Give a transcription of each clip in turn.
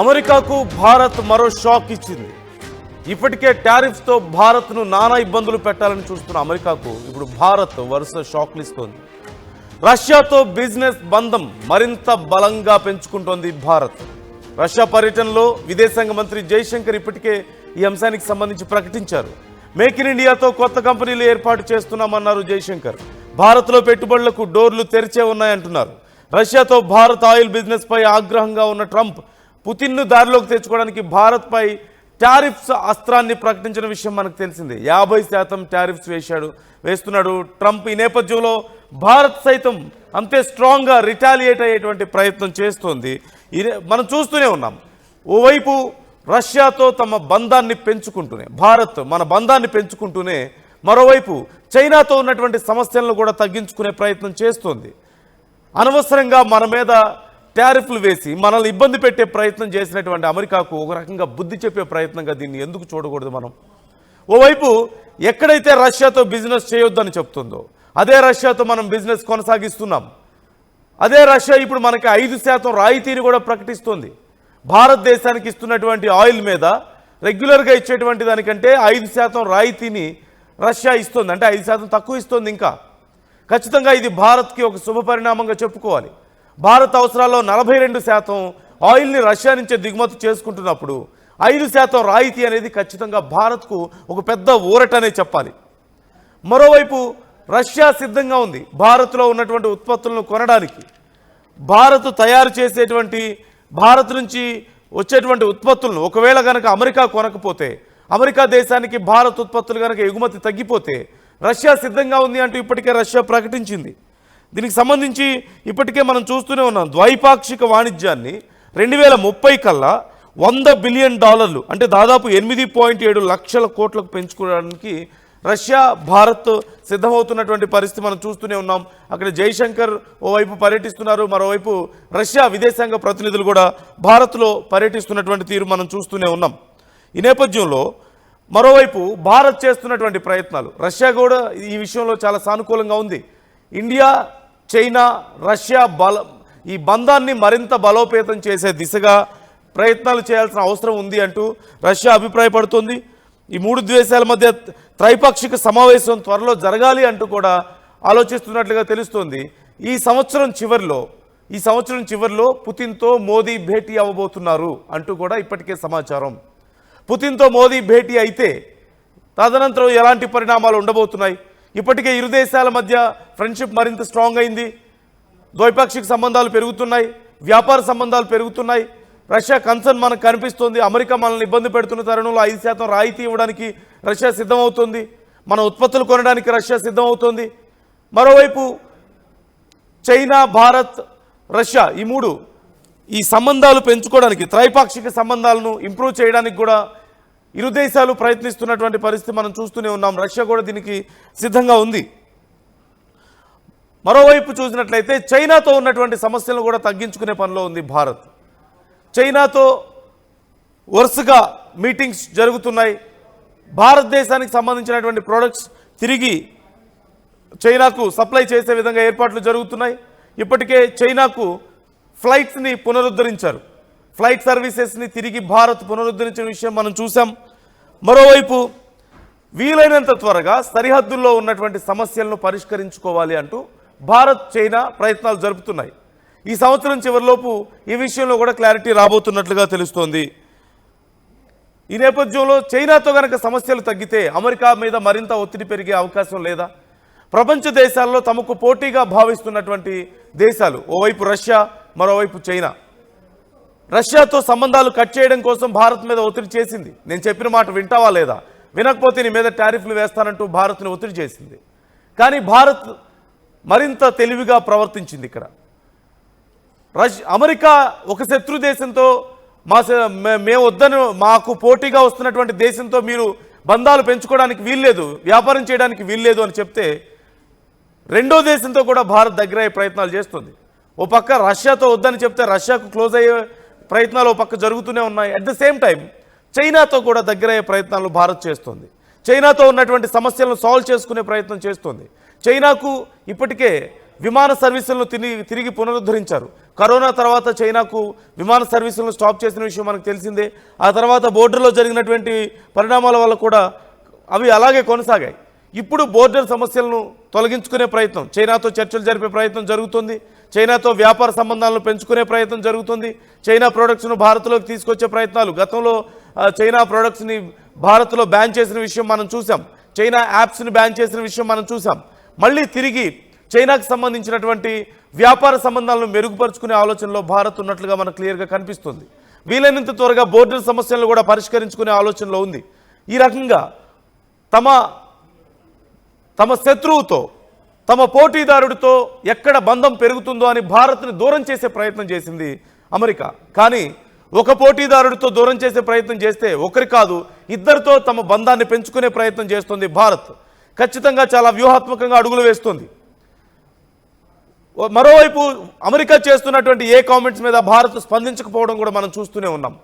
అమెరికాకు భారత్ మరో షాక్ ఇచ్చింది. ఇప్పటికే టారిఫ్స్తో భారత్ను నానా ఇబ్బందులు పెట్టాలని చూస్తున్న అమెరికాకు ఇప్పుడు భారత్ వరుస షాక్లు ఇస్తోంది. రష్యాతో బిజినెస్ బంధం మరింత బలంగా పెంచుకుంటోంది భారత్. రష్యా పర్యటనలో విదేశాంగ మంత్రి జైశంకర్ ఇప్పటికే ఈ అంశానికి సంబంధించి ప్రకటించారు. మేక్ ఇన్ ఇండియాతో కొత్త కంపెనీలు ఏర్పాటు చేస్తున్నామన్నారు జైశంకర్. భారత్లో పెట్టుబడులకు డోర్లు తెరిచే ఉన్నాయంటున్నారు. రష్యాతో భారత్ ఆయిల్ బిజినెస్ పై ఆగ్రహంగా ఉన్న ట్రంప్ పుతిన్ను దారిలోకి తెచ్చుకోవడానికి భారత్పై టారిఫ్స్ అస్త్రాన్ని ప్రకటించిన విషయం మనకు తెలిసిందే. 50% టారిఫ్స్ వేస్తున్నాడు ట్రంప్. ఈ నేపథ్యంలో భారత్ సైతం అంతే స్ట్రాంగ్గా రిటాలియేట్ అయ్యేటువంటి ప్రయత్నం చేస్తోంది. మనం చూస్తూనే ఉన్నాం. ఓవైపు రష్యాతో తమ బంధాన్ని పెంచుకుంటూనే భారత్ మన బంధాన్ని పెంచుకుంటూనే మరోవైపు చైనాతో ఉన్నటువంటి సమస్యలను కూడా తగ్గించుకునే ప్రయత్నం చేస్తోంది. అనవసరంగా మన మీద టారిఫ్లు వేసి మనల్ని ఇబ్బంది పెట్టే ప్రయత్నం చేసినటువంటి అమెరికాకు ఒక రకంగా బుద్ధి చెప్పే ప్రయత్నంగా దీన్ని ఎందుకు చూడకూడదు మనం? ఓవైపు ఎక్కడైతే రష్యాతో బిజినెస్ చేయొద్దని చెప్తుందో అదే రష్యాతో మనం బిజినెస్ కొనసాగిస్తున్నాం. అదే రష్యా ఇప్పుడు మనకి 5% రాయితీని కూడా ప్రకటిస్తోంది. భారతదేశానికి ఇస్తున్నటువంటి ఆయిల్ మీద రెగ్యులర్గా ఇచ్చేటువంటి దానికంటే 5% రాయితీని రష్యా ఇస్తుంది. అంటే 5% తక్కువ ఇస్తుంది. ఇంకా ఖచ్చితంగా ఇది భారత్కి ఒక శుభ పరిణామంగా చెప్పుకోవాలి. భారత్ అవసరాల్లో 42% ఆయిల్ని రష్యా నుంచే దిగుమతి చేసుకుంటున్నప్పుడు 5% రాయితీ అనేది ఖచ్చితంగా భారత్కు ఒక పెద్ద ఊరటనే చెప్పాలి. మరోవైపు రష్యా సిద్ధంగా ఉంది భారత్లో ఉన్నటువంటి ఉత్పత్తులను కొనడానికి. భారత్ తయారు చేసేటువంటి భారత్ నుంచి వచ్చేటువంటి ఉత్పత్తులను ఒకవేళ కనుక అమెరికా కొనకపోతే, అమెరికా దేశానికి భారత్ ఉత్పత్తులు కనుక ఎగుమతి తగ్గిపోతే రష్యా సిద్ధంగా ఉంది అంటూ ఇప్పటికే రష్యా ప్రకటించింది. దీనికి సంబంధించి ఇప్పటికే మనం చూస్తూనే ఉన్నాం. ద్వైపాక్షిక వాణిజ్యాన్ని 2030 కల్లా $100 బిలియన్ అంటే దాదాపు 8.7 లక్షల కోట్లకు పెంచుకోవడానికి రష్యా భారత్ సిద్ధమవుతున్నటువంటి పరిస్థితి మనం చూస్తూనే ఉన్నాం. అక్కడ జైశంకర్ ఓవైపు పర్యటిస్తున్నారు, మరోవైపు రష్యా విదేశాంగ ప్రతినిధులు కూడా భారత్లో పర్యటిస్తున్నటువంటి తీరు మనం చూస్తూనే ఉన్నాం. ఈ నేపథ్యంలో మరోవైపు భారత్ చేస్తున్నటువంటి ప్రయత్నాలు, రష్యా కూడా ఈ విషయంలో చాలా సానుకూలంగా ఉంది. ఇండియా, చైనా, రష్యా ఈ బంధాన్ని మరింత బలోపేతం చేసే దిశగా ప్రయత్నాలు చేయాల్సిన అవసరం ఉంది అంటూ రష్యా అభిప్రాయపడుతోంది. ఈ మూడు దేశాల మధ్య త్రైపాక్షిక సమావేశం త్వరలో జరగాలి అంటూ కూడా ఆలోచిస్తున్నట్లుగా తెలుస్తోంది. ఈ సంవత్సరం చివరిలో పుతిన్తో మోదీ భేటీ అవ్వబోతున్నారు అంటూ కూడా ఇప్పటికే సమాచారం. పుతిన్తో మోదీ భేటీ అయితే తదనంతరం ఎలాంటి పరిణామాలు ఉండబోతున్నాయి? ఇప్పటికే ఇరు దేశాల మధ్య ఫ్రెండ్షిప్ మరింత స్ట్రాంగ్ అయింది. ద్వైపాక్షిక సంబంధాలు పెరుగుతున్నాయి, వ్యాపార సంబంధాలు పెరుగుతున్నాయి. రష్యా కన్సర్న్ మనకు కనిపిస్తోంది. అమెరికా మనల్ని ఇబ్బంది పెడుతున్న తరుణంలో 5% రాయితీ ఇవ్వడానికి రష్యా సిద్ధమవుతోంది. మన ఉత్పత్తులు కొనడానికి రష్యా సిద్ధమవుతోంది. మరోవైపు చైనా, భారత్, రష్యా ఈ సంబంధాలు పెంచుకోవడానికి, త్రైపాక్షిక సంబంధాలను ఇంప్రూవ్ చేయడానికి కూడా ఇరు దేశాలు ప్రయత్నిస్తున్నటువంటి పరిస్థితి మనం చూస్తూనే ఉన్నాం. రష్యా కూడా దీనికి సిద్ధంగా ఉంది. మరోవైపు చూసినట్లయితే చైనాతో ఉన్నటువంటి సమస్యలను కూడా తగ్గించుకునే పనిలో ఉంది భారత్. చైనాతో వరుసగా మీటింగ్స్ జరుగుతున్నాయి. భారతదేశానికి సంబంధించినటువంటి ప్రోడక్ట్స్ తిరిగి చైనాకు సప్లై చేసే విధంగా ఏర్పాట్లు జరుగుతున్నాయి. ఇప్పటికే చైనాకు ఫ్లైట్స్ని పునరుద్ధరించారు. ఫ్లైట్ సర్వీసెస్ని తిరిగి భారత్ పునరుద్ధరించిన విషయం మనం చూసాం. మరోవైపు వీలైనంత త్వరగా సరిహద్దుల్లో ఉన్నటువంటి సమస్యలను పరిష్కరించుకోవాలి అంటూ భారత్, చైనా ప్రయత్నాలు జరుపుతున్నాయి. ఈ సంవత్సరం చివరిలోపు ఈ విషయంలో కూడా క్లారిటీ రాబోతున్నట్లుగా తెలుస్తోంది. ఈ నేపథ్యంలో చైనాతో కనుక సమస్యలు తగ్గితే అమెరికా మీద మరింత ఒత్తిడి పెరిగే అవకాశం లేదా? ప్రపంచ దేశాల్లో తమకు పోటీగా భావిస్తున్నటువంటి దేశాలు ఓవైపు రష్యా, మరోవైపు చైనా. రష్యాతో సంబంధాలు కట్ చేయడం కోసం భారత్ మీద ఒత్తిడి చేసింది. నేను చెప్పిన మాట వింటావా లేదా, వినకపోతే నీ మీద టారిఫ్లు వేస్తానంటూ భారత్ని ఒత్తిడి చేసింది. కానీ భారత్ మరింత తెలివిగా ప్రవర్తించింది. ఇక్కడ అమెరికా ఒక శత్రు దేశంతో మేము వద్దని, మాకు పోటీగా వస్తున్నటువంటి దేశంతో మీరు బంధాలు పెంచుకోవడానికి వీల్లేదు, వ్యాపారం చేయడానికి వీల్లేదు అని చెప్తే రెండో దేశంతో కూడా భారత్ దగ్గర అయ్యే ప్రయత్నాలు చేస్తుంది. ఓ పక్క రష్యాతో వద్దని చెప్తే రష్యాకు క్లోజ్ అయ్యే ప్రయత్నాలు ఓ పక్క జరుగుతూనే ఉన్నాయి. అట్ ద సేమ్ టైం చైనాతో కూడా దగ్గర అయ్యే ప్రయత్నాలు భారత్ చేస్తుంది. చైనాతో ఉన్నటువంటి సమస్యలను సాల్వ్ చేసుకునే ప్రయత్నం చేస్తుంది. చైనాకు ఇప్పటికే విమాన సర్వీసులను తిరిగి పునరుద్ధరించారు. కరోనా తర్వాత చైనాకు విమాన సర్వీసులను స్టాప్ చేసిన విషయం మనకు తెలిసిందే. ఆ తర్వాత బోర్డర్లో జరిగినటువంటి పరిణామాల వల్ల కూడా అవి అలాగే కొనసాగాయి. ఇప్పుడు బోర్డర్ సమస్యలను తొలగించుకునే ప్రయత్నం, చైనాతో చర్చలు జరిపే ప్రయత్నం జరుగుతుంది. చైనాతో వ్యాపార సంబంధాలను పెంచుకునే ప్రయత్నం జరుగుతుంది. చైనా ప్రొడక్ట్స్ను భారత్లోకి తీసుకొచ్చే ప్రయత్నాలు, గతంలో చైనా ప్రొడక్ట్స్ని భారత్లో బ్యాన్ చేసిన విషయం మనం చూసాం. చైనా యాప్స్ని బ్యాన్ చేసిన విషయం మనం చూసాం. మళ్ళీ తిరిగి చైనాకు సంబంధించినటువంటి వ్యాపార సంబంధాలను మెరుగుపరుచుకునే ఆలోచనలో భారత్ ఉన్నట్లుగా మనకు క్లియర్గా కనిపిస్తుంది. వీలైనంత త్వరగా బోర్డర్ సమస్యలను కూడా పరిష్కరించుకునే ఆలోచనలో ఉంది. ఈ రకంగా తమ శత్రువుతో, తమ పోటీదారుడితో ఎక్కడ బంధం పెరుగుతుందో అని భారత్ని దూరం చేసే ప్రయత్నం చేసింది అమెరికా. కానీ ఒక పోటీదారుడితో దూరం చేసే ప్రయత్నం చేస్తే ఒకరి కాదు, ఇద్దరితో తమ బంధాన్ని పెంచుకునే ప్రయత్నం చేస్తుంది భారత్. ఖచ్చితంగా చాలా వ్యూహాత్మకంగా అడుగులు వేస్తుంది. మరోవైపు అమెరికా చేస్తున్నటువంటి ఏ కామెంట్స్ మీద భారత్ స్పందించకపోవడం కూడా మనం చూస్తూనే ఉన్నాం.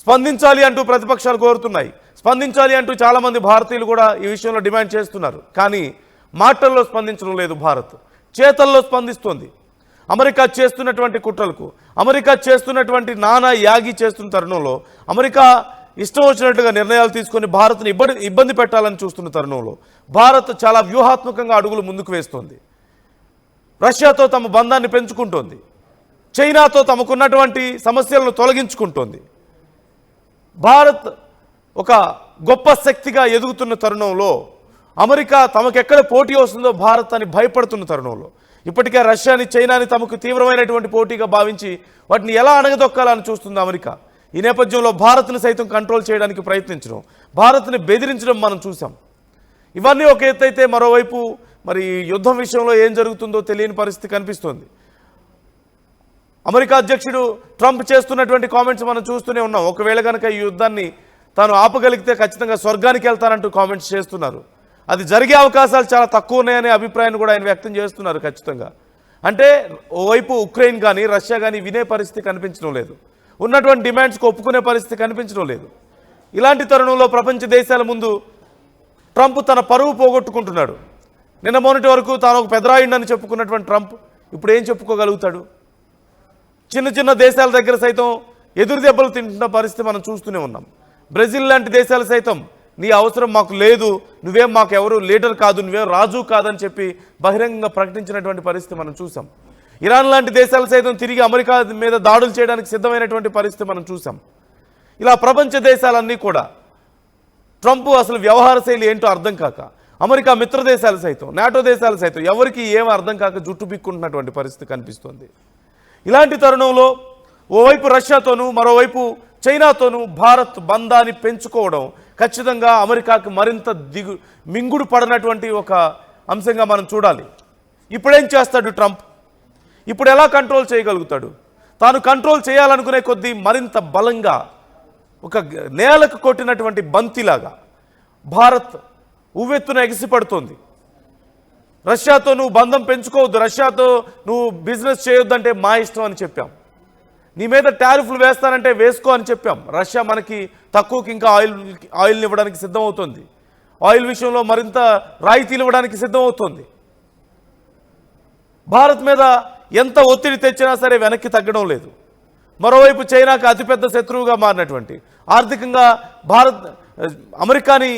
స్పందించాలి అంటూ ప్రతిపక్షాలు కోరుతున్నాయి, స్పందించాలి అంటూ చాలామంది భారతీయులు కూడా ఈ విషయంలో డిమాండ్ చేస్తున్నారు. కానీ మాటల్లో స్పందించడం లేదు భారత్, చేతల్లో స్పందిస్తోంది. అమెరికా చేస్తున్నటువంటి కుట్రలకు, అమెరికా చేస్తున్నటువంటి నానా యాగి చేస్తున్న తరుణంలో, అమెరికా ఇష్టం వచ్చినట్టుగా నిర్ణయాలు తీసుకొని భారత్ని ఇబ్బంది పెట్టాలని చూస్తున్న తరుణంలో భారత్ చాలా వ్యూహాత్మకంగా అడుగులు ముందుకు వేస్తోంది. రష్యాతో తమ బంధాన్ని పెంచుకుంటోంది, చైనాతో తమకున్నటువంటి సమస్యలను తొలగించుకుంటోంది. భారత్ ఒక గొప్ప శక్తిగా ఎదుగుతున్న తరుణంలో, అమెరికా తమకెక్కడ పోటీ వస్తుందో భారత్ అని భయపడుతున్న తరుణంలో, ఇప్పటికే రష్యాని, చైనాని తమకు తీవ్రమైనటువంటి పోటీగా భావించి వాటిని ఎలా అణగదొక్కాలని చూస్తుంది అమెరికా. ఈ నేపథ్యంలో భారత్ను సైతం కంట్రోల్ చేయడానికి ప్రయత్నించడం, భారత్ని బెదిరించడం మనం చూసాం. ఇవన్నీ ఒక ఎత్తైతే మరోవైపు మరి యుద్ధం విషయంలో ఏం జరుగుతుందో తెలియని పరిస్థితి కనిపిస్తోంది. అమెరికా అధ్యక్షుడు ట్రంప్ చేస్తున్నటువంటి కామెంట్స్ మనం చూస్తూనే ఉన్నాం. ఒకవేళ కనుక ఈ యుద్ధాన్ని తాను ఆపగలిగితే ఖచ్చితంగా స్వర్గానికి వెళ్తానంటూ కామెంట్స్ చేస్తున్నారు. అది జరిగే అవకాశాలు చాలా తక్కువ ఉన్నాయనే అభిప్రాయాన్ని కూడా ఆయన వ్యక్తం చేస్తున్నారు. ఖచ్చితంగా అంటే ఓవైపు ఉక్రెయిన్ కానీ రష్యా కానీ వినే పరిస్థితి కనిపించడం లేదు, ఉన్నటువంటి డిమాండ్స్కి ఒప్పుకునే పరిస్థితి కనిపించడం లేదు. ఇలాంటి తరుణంలో ప్రపంచ దేశాల ముందు ట్రంప్ తన పరువు పోగొట్టుకుంటున్నాడు. నిన్న మొన్నటి వరకు తాను ఒక పెదరాయుడని చెప్పుకున్నటువంటి ట్రంప్ ఇప్పుడు ఏం చెప్పుకోగలుగుతాడు? చిన్న చిన్న దేశాల దగ్గర సైతం ఎదురు దెబ్బలు తింటున్న పరిస్థితి మనం చూస్తూనే ఉన్నాం. బ్రెజిల్ లాంటి దేశాలు సైతం నీ అవసరం మాకు లేదు, నువ్వేం మాకు ఎవరు లీడర్ కాదు, నువ్వేం రాజు కాదని చెప్పి బహిరంగంగా ప్రకటించినటువంటి పరిస్థితి మనం చూసాం. ఇరాన్ లాంటి దేశాలు సైతం తిరిగి అమెరికా మీద దాడులు చేయడానికి సిద్ధమైనటువంటి పరిస్థితి మనం చూసాం. ఇలా ప్రపంచ దేశాలన్నీ కూడా ట్రంప్ అసలు వ్యవహార శైలి ఏంటో అర్థం కాక, అమెరికా మిత్ర దేశాలు సైతం, నాటో దేశాలు సైతం ఎవరికి ఏమీ అర్థం కాక జుట్టు పిక్కుంటున్నటువంటి పరిస్థితి కనిపిస్తుంది. ఇలాంటి తరుణంలో ఓవైపు రష్యాతోనూ మరోవైపు చైనాతోనూ భారత్ బంధాన్ని పెంచుకోవడం ఖచ్చితంగా అమెరికాకు మరింత మింగుడు పడినటువంటి ఒక అంశంగా మనం చూడాలి. ఇప్పుడేం చేస్తాడు ట్రంప్? ఇప్పుడు ఎలా కంట్రోల్ చేయగలుగుతాడు? తాను కంట్రోల్ చేయాలనుకునే కొద్దీ మరింత బలంగా ఒక నేలకు కొట్టినటువంటి బంతిలాగా భారత్ ఉవ్వెత్తున ఎగిసిపడుతోంది. రష్యాతో నువ్వు బంధం పెంచుకోవద్దు, రష్యాతో నువ్వు బిజినెస్ చేయొద్దంటే మా ఇష్టం అని చెప్పాం. నీ మీద టారిఫ్లు వేస్తానంటే వేసుకో అని చెప్పాం. రష్యా మనకి తక్కువకి ఇంకా ఆయిల్ని ఇవ్వడానికి సిద్ధమవుతుంది, ఆయిల్ విషయంలో మరింత రాయితీలు ఇవ్వడానికి సిద్ధమవుతుంది. భారత్ మీద ఎంత ఒత్తిడి తెచ్చినా సరే వెనక్కి తగ్గడం లేదు. మరోవైపు చైనాకు అతిపెద్ద శత్రువుగా మారినటువంటి, ఆర్థికంగా అమెరికాని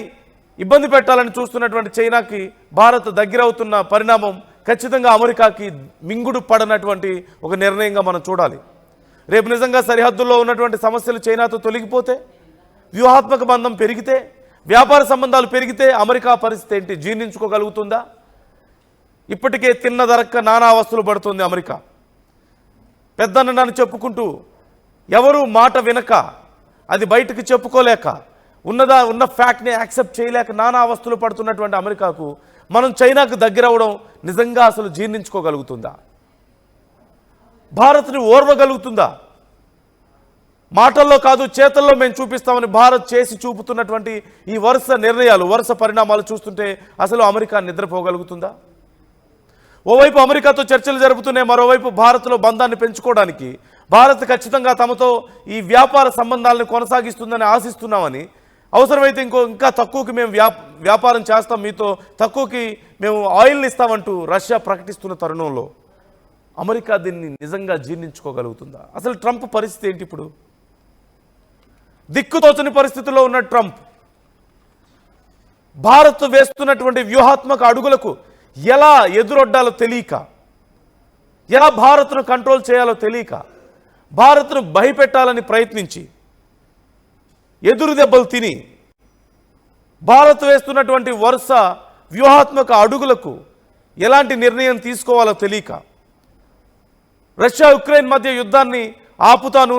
ఇబ్బంది పెట్టాలని చూస్తున్నటువంటి చైనాకి భారత్ దగ్గర అవుతున్న పరిణామం ఖచ్చితంగా అమెరికాకి మింగుడు పడనటువంటి ఒక నిర్ణయంగా మనం చూడాలి. రేపు నిజంగా సరిహద్దుల్లో ఉన్నటువంటి సమస్యలు చైనాతో తొలగిపోతే, వ్యూహాత్మక బంధం పెరిగితే, వ్యాపార సంబంధాలు పెరిగితే అమెరికా పరిస్థితి ఏంటి? జీర్ణించుకోగలుగుతుందా? ఇప్పటికే తిన్న ధరక్క నానా అవస్థలు పడుతుంది అమెరికా. పెద్దన్నని చెప్పుకుంటూ ఎవరు మాట వినక, అది బయటకు చెప్పుకోలేక, ఉన్న ఫ్యాక్ట్ని యాక్సెప్ట్ చేయలేక నానా అవస్థలు పడుతున్నటువంటి అమెరికాకు మనం చైనాకు దగ్గర అవ్వడం నిజంగా అసలు జీర్ణించుకోగలుగుతుందా? భారత్ని ఓర్వగలుగుతుందా? మాటల్లో కాదు చేతల్లో మేము చూపిస్తామని భారత్ చేసి చూపుతున్నటువంటి ఈ వరుస నిర్ణయాలు, వరుస పరిణామాలు చూస్తుంటే అసలు అమెరికా నిద్రపోగలుగుతుందా? ఓవైపు అమెరికాతో చర్చలు జరుపుతూనే మరోవైపు భారత్లో బంధాన్ని పెంచుకోవడానికి భారత్ ఖచ్చితంగా తమతో ఈ వ్యాపార సంబంధాలను కొనసాగిస్తుందని ఆశిస్తున్నామని అవసరమైతే ఇంకా తక్కువకి మేము వ్యాపారం చేస్తాం, మీతో తక్కువకి మేము ఆయిల్ని ఇస్తామంటూ రష్యా ప్రకటిస్తున్న తరుణంలో అమెరికా దీన్ని నిజంగా జీర్ణించుకోగలుగుతుందా? అసలు ట్రంప్ పరిస్థితి ఏంటి? ఇప్పుడు దిక్కుతోచని పరిస్థితుల్లో ఉన్న ట్రంప్ భారత్ వేస్తున్నటువంటి వ్యూహాత్మక అడుగులకు ఎలా ఎదురొడ్డాలో తెలియక, ఎలా భారత్ను కంట్రోల్ చేయాలో తెలియక, భారత్ను భయపెట్టాలని ప్రయత్నించి ఎదురు దెబ్బలు తిని భారత్ వేస్తున్నటువంటి వరుస వ్యూహాత్మక అడుగులకు ఎలాంటి నిర్ణయం తీసుకోవాలో తెలియక, రష్యా ఉక్రెయిన్ మధ్య యుద్ధాన్ని ఆపుతాను,